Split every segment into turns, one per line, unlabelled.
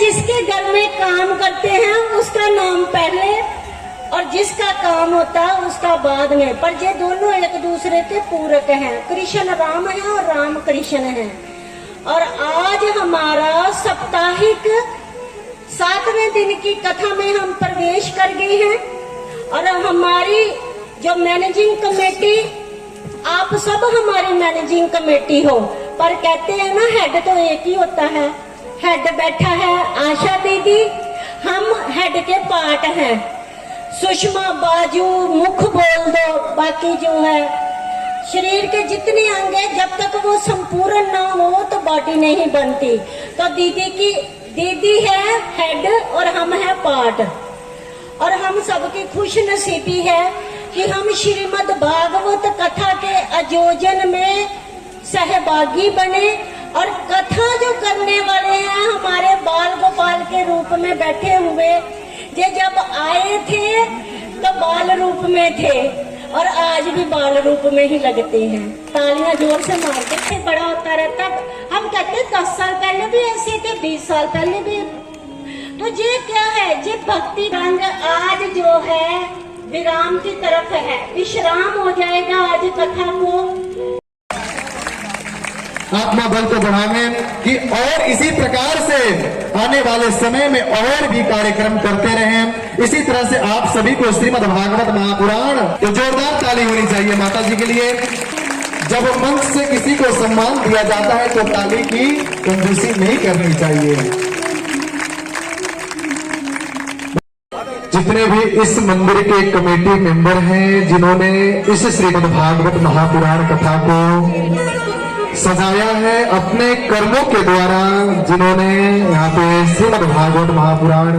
जिसके घर में काम करते हैं उसका नाम पहले और जिसका काम होता है उसका बाद में, पर ये दोनों एक दूसरे के पूरक हैं। कृष्ण राम है और राम कृष्ण है। और आज हमारा साप्ताहिक 7वें दिन की कथा में हम प्रवेश कर गए हैं। और हमारी जो मैनेजिंग कमेटी, आप सब हमारी मैनेजिंग कमेटी हो, पर कहते हैं ना हेड तो एक ही होता है। हेड बैठा है आशा दीदी, हम हेड के पार्ट हैं। सुषमा बाजू मुख बोल दो, बाकी जो है शरीर के जितने अंग है जब तक वो संपूर्ण ना हो तो बॉडी नहीं बनती। तो दीदी है हेड और हम है पार्ट। और हम सबकी खुश नसीबी है कि हम श्रीमद् भागवत कथा के आयोजन में सहभागी बने। और कथा जो करने वाले हैं हमारे बाल गोपाल के रूप में बैठे हुए, ये जब आए थे तो बाल रूप में थे और आज भी बाल रूप में ही लगते हैं। तालियां जोर से मारते थे, बड़ा होता रहता। हम कहते 10 साल पहले भी ऐसे थे, 20 साल पहले भी। तो ये क्या है, ये भक्ति रंग आज जो है विराम की तरफ है, विश्राम हो जाएगा आज कथा को।
आत्मा बल को बढ़ावें कि और इसी प्रकार से आने वाले समय में और भी कार्यक्रम करते रहें। इसी तरह से आप सभी को श्रीमद् भागवत महापुराण तो जोरदार ताली होनी चाहिए माता जी के लिए। जब मंच से किसी को सम्मान दिया जाता है तो ताली की कंजूसी नहीं करनी चाहिए। जितने भी इस मंदिर के कमेटी मेंबर हैं, जिन्होंने इस श्रीमद् भागवत महापुराण कथा को सजाया है अपने कर्मों के द्वारा, जिन्होंने यहाँ पे श्रीमद् भागवत महापुराण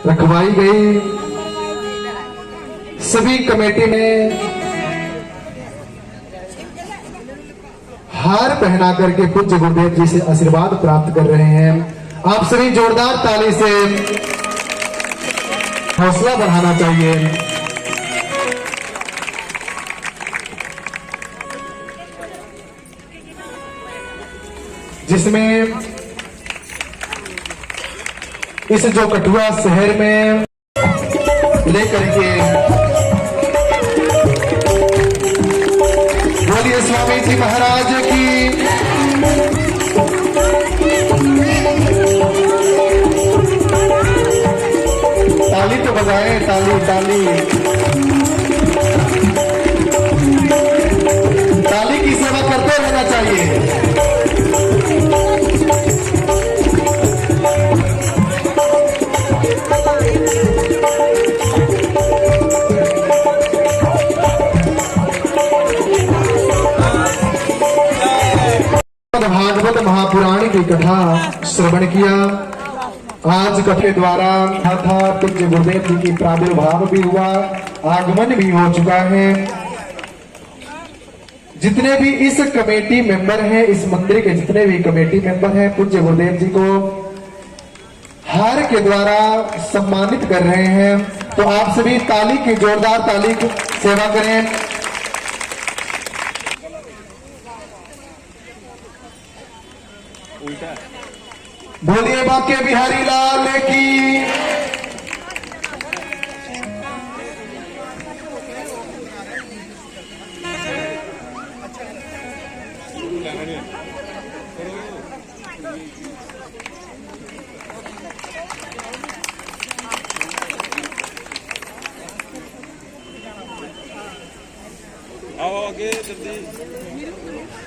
रखवाई गई, सभी कमेटी में हार पहना करके पूज्य गुरुदेव जी से आशीर्वाद प्राप्त कर रहे हैं। आप सभी जोरदार ताली से हौसला बढ़ाना चाहिए। जिसमें इस जो कठुआ शहर में लेकर के बोलिए स्वामी जी महाराज की। ताली तो बजाए, ताली ताली ताली की सेवा करते रहना चाहिए। भागवत महापुराण की कथा श्रवण किया। आज कथे द्वारा था पूज्य गुरुदेव जी की प्रादुर्भाव भी हुआ, आगमन भी हो चुका है। जितने भी इस कमेटी मेंबर हैं, इस मंदिर के जितने भी कमेटी मेंबर हैं, पूज्य गुरुदेव जी को हार के द्वारा सम्मानित कर रहे हैं। तो आप सभी ताली की जोरदार ताली की सेवा करें। बोलिए बांके बिहारी लाल की।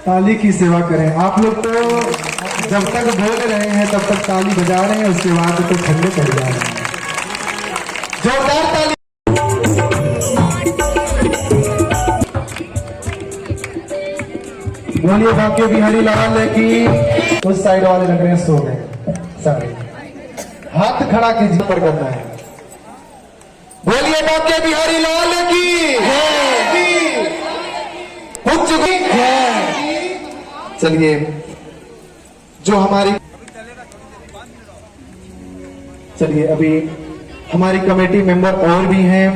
ताली की सेवा करें। आप लोग तो जब तक बोल रहे हैं तब तक ताली बजा रहे हैं, उसके बाद तो ठंडे पड़ जा रहे हैं। जोरदार ताली। बोलिए बांके बिहारी लाल की। उस साइड वाले लग रहे हैं सो गए सारे। हाथ खड़ा कीजिए पर करना है। बोलिए बांके बिहारी लाल की। चलिए, जो हमारी चलिए अभी हमारी कमेटी मेंबर और भी हैं।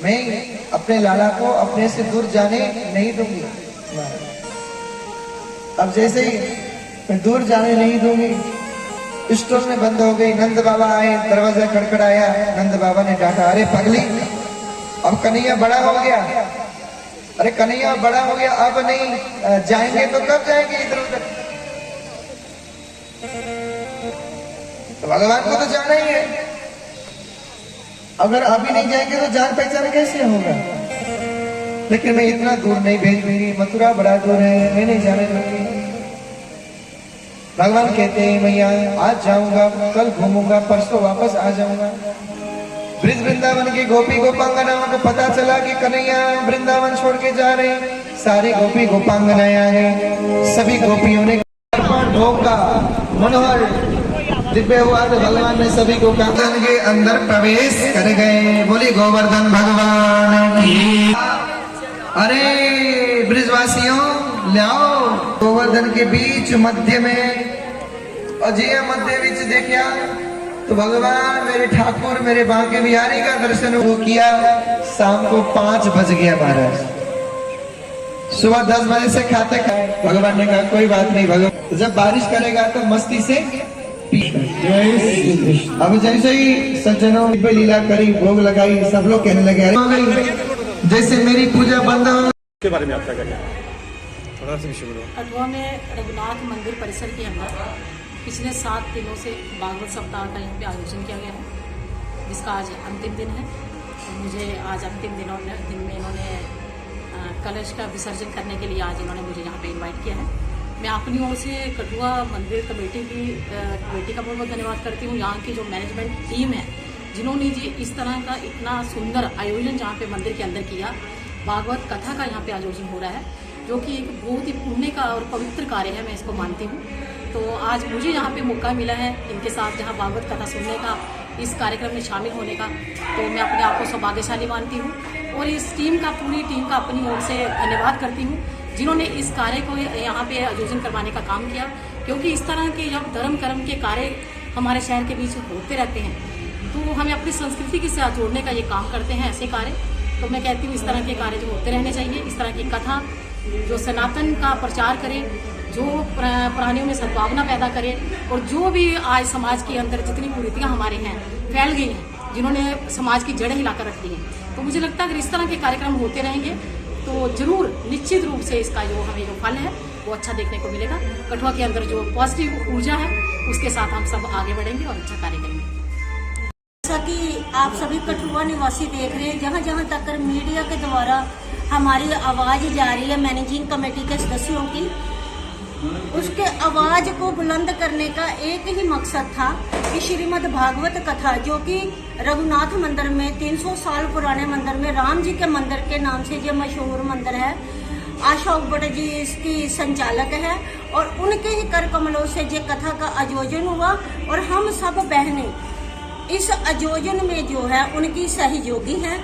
मैं अपने
अपने लाला को अपने से दूर जाने नहीं दूंगी। अब जैसे ही मैं दूर जाने नहीं दूंगी, स्टोर में बंद हो गई। नंद बाबा आए, दरवाजा खड़खड़ाया। नंद बाबा ने डांटा, अरे पगली, अब कन्हैया बड़ा हो गया। अरे कन्हैया बड़ा हो गया, अब नहीं जाएंगे तो कब जाएंगे इधर उधर? तो भगवान को तो जाना ही है। अगर अभी नहीं जाएंगे तो जान पहचान कैसे होगा? लेकिन मैं इतना दूर नहीं भेज दूंगी, मथुरा बड़ा दूर है, मैं नहीं जाने दूंगी। भगवान कहते हैं, मैया आज जाऊंगा, कल घूमूंगा, परसों वापस आ जाऊंगा। ब्रिज वृंदावन की गोपी गोपांगनाओं को पता चला कि कन्हैया वृंदावन छोड़ के जा रहे हैं। सारी गोपी गोपांगनाएं आ गई। सभी गोपियों ने भोग का मनोहर दिव्य हुआ तो भगवान ने सभी को कांगन के अंदर प्रवेश कर गए। बोली गोवर्धन भगवान की। अरे ब्रिजवासियों, लाओ गोवर्धन के बीच मध्य में अजय मध्य बीच देखा तो भगवान मेरे ठाकुर मेरे बांके बिहारी का दर्शन वो किया। शाम को 5 बज गया महाराज। सुबह 10 बजे से खाते खाए। भगवान ने कहा कोई बात नहीं भगवान, जब बारिश करेगा तो मस्ती से अब जैसे ही सज्जनों पे लीला करी, भोग लगाई, सब लोग कहने लगे जैसे मेरी पूजा बंद हो।
के बारे में आपका क्या कहना है? थोड़ा सा विषय बोलो।
कठुआ में रघुनाथ मंदिर परिसर के अंदर पिछले 7 दिनों से भागवत सप्ताह का यहाँ पे आयोजन किया गया है, जिसका आज अंतिम दिन है। मुझे आज अंतिम दिन में इन्होंने कलश का विसर्जन करने के लिए आज इन्होंने मुझे यहाँ पे इनवाइट किया है। मैं अपनी ओर से कठुआ मंदिर कमेटी का बहुत बहुत धन्यवाद करती हूँ। यहाँ की जो मैनेजमेंट टीम है, जिन्होंने जी इस तरह का इतना सुंदर आयोजन जहाँ पे मंदिर के अंदर किया। भागवत कथा का यहाँ पे आयोजन हो रहा है, जो कि एक बहुत ही पुण्य का और पवित्र कार्य है, मैं इसको मानती हूँ। तो आज मुझे यहाँ पे मौका मिला है इनके साथ जहाँ भागवत कथा सुनने का, इस कार्यक्रम में शामिल होने का, तो मैं अपने आप को सौभाग्यशाली मानती हूँ। और इस पूरी टीम का अपनी ओर से धन्यवाद करती हूँ, जिन्होंने इस कार्य को यहाँ पे आयोजन करवाने का काम किया। क्योंकि इस तरह के जब धर्म कर्म के कार्य हमारे शहर के बीच होते रहते हैं, तो हमें अपनी संस्कृति के साथ जोड़ने का ये काम करते हैं ऐसे कार्य। तो मैं कहती हूँ इस तरह के कार्य जो होते रहने चाहिए। इस तरह की कथा जो सनातन का प्रचार करे, जो प्राणियों में सद्भावना पैदा करे, और जो भी आज समाज के अंदर जितनी कुरीतियाँ हमारे हैं फैल गई हैं, जिन्होंने समाज की जड़ें हिलाकर रख दी हैं, तो मुझे लगता है अगर इस तरह के कार्यक्रम होते रहेंगे तो जरूर निश्चित रूप से इसका जो हमें जो फल है वो अच्छा देखने को मिलेगा। कठुआ के अंदर जो पॉजिटिव ऊर्जा है उसके साथ हम सब आगे बढ़ेंगे और अच्छा कार्य करेंगे।
जैसा कि आप सभी कठुआ निवासी देख रहे हैं, जहाँ जहाँ तक मीडिया के द्वारा हमारी आवाज़ जा रही है मैनेजिंग कमेटी के सदस्यों की, उसके आवाज को बुलंद करने का एक ही मकसद था कि श्रीमद् भागवत कथा, जो कि रघुनाथ मंदिर में 300 साल पुराने मंदिर में राम जी के मंदिर के नाम से जो मशहूर मंदिर है, आशा उब्बड़ जी इसकी संचालक है, और उनके ही कर कमलों से ये कथा का आयोजन हुआ। और हम सब बहनें इस आयोजन में जो है उनकी सहयोगी हैं,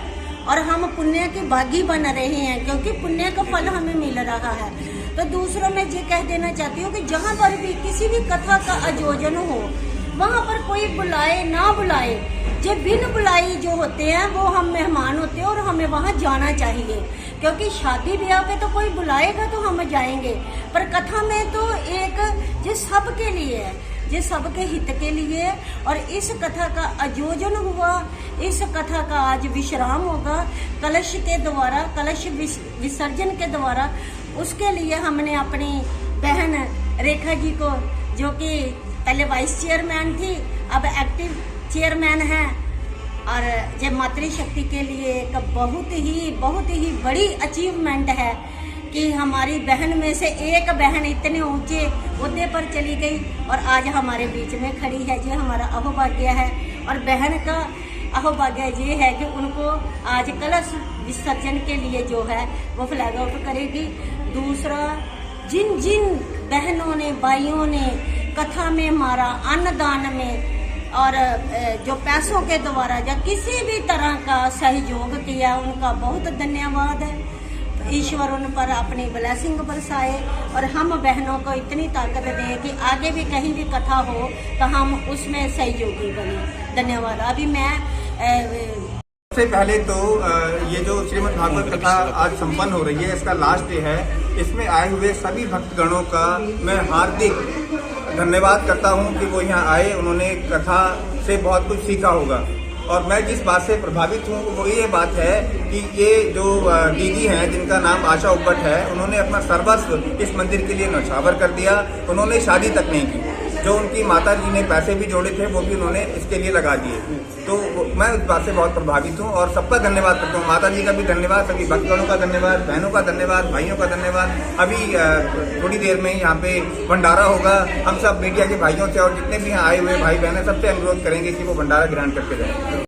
और हम पुण्य की भागी बन रहे हैं, क्योंकि पुण्य का फल हमें मिल रहा है। तो दूसरों में ये कह देना चाहती हूँ कि जहाँ पर भी किसी भी कथा का आयोजन हो, वहाँ पर कोई बुलाए ना बुलाए, जो बिन बुलाई जो होते हैं वो हम मेहमान होते हैं, और हमें वहाँ जाना चाहिए। क्योंकि शादी ब्याह पे तो कोई बुलाएगा तो हम जाएंगे, पर कथा में तो एक ये सबके लिए है, ये सबके हित के लिए। और इस कथा का आयोजन हुआ, इस कथा का आज विश्राम होगा कलश के द्वारा, कलश विसर्जन के द्वारा। उसके लिए हमने अपनी बहन रेखा जी को, जो कि पहले वाइस चेयरमैन थी, अब एक्टिव चेयरमैन है, और ये मातृशक्ति के लिए एक बहुत ही बड़ी अचीवमेंट है कि हमारी बहन में से एक बहन इतने ऊंचे ओहदे पर चली गई और आज हमारे बीच में खड़ी है। ये हमारा अहोभाग्य है, और बहन का अहोभाग्य ये है कि उनको आज कलश विसर्जन के लिए जो है वो फ्लैग आउट करेगी। दूसरा, जिन जिन बहनों ने, भाइयों ने कथा में मारा, अन्नदान में, और जो पैसों के द्वारा या किसी भी तरह का सहयोग किया, उनका बहुत धन्यवाद है। ईश्वर उन पर अपनी ब्लेसिंग बरसाए, और हम बहनों को इतनी ताकत दे कि आगे भी कहीं भी कथा हो तो हम उसमें सहयोगी बने। धन्यवाद। अभी मैं
सबसे पहले तो ये जो श्रीमद् भागवत कथा आज संपन्न हो रही है, इसका लास्ट डे है। इसमें आए हुए सभी भक्तगणों का मैं हार्दिक धन्यवाद करता हूँ कि वो यहाँ आए, उन्होंने कथा से बहुत कुछ सीखा होगा। और मैं जिस बात से प्रभावित हूँ वो ये बात है कि ये जो दीदी हैं जिनका नाम आशा उब्बट है, उन्होंने अपना सर्वस्व इस मंदिर के लिए न्यौछावर कर दिया। उन्होंने शादी तक नहीं की, जो उनकी माता जी ने पैसे भी जोड़े थे वो भी उन्होंने इसके लिए लगा दिए। तो मैं उस बात से बहुत प्रभावित हूँ और सबका धन्यवाद करता हूँ। माता जी का भी धन्यवाद, सभी भक्तगणों का धन्यवाद, बहनों का धन्यवाद, भाइयों का धन्यवाद। अभी थोड़ी देर में यहाँ पे भंडारा होगा। हम सब मीडिया के भाइयों से और जितने भी यहाँ आए हुए भाई बहन हैं सबसे अनुरोध करेंगे कि वो भंडारा ग्रहण करके जाएं।